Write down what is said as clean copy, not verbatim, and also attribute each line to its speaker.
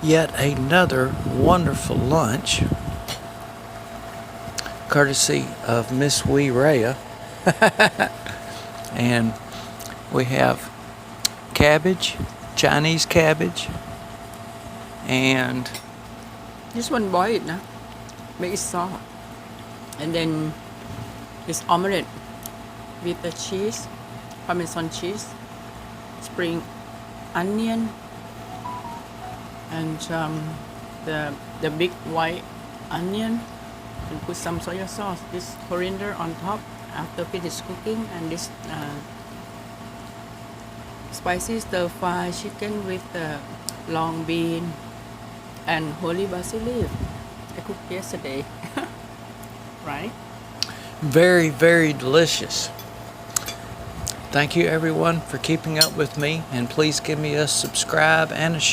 Speaker 1: yet another wonderful lunch, courtesy of Miss Wee Rhea. And we have cabbage, Chinese cabbage, and
Speaker 2: This one boil it, make it soft, and then this omelette with the cheese, Parmesan cheese, spring onion, and the big white onion, and put some soy sauce, this coriander on top after finish cooking, and this spicy stir fry chicken with long bean and holy basil leaf. I cooked yesterday. Right?
Speaker 1: very, very delicious. Thank you everyone for keeping up with me, and please give me a subscribe and a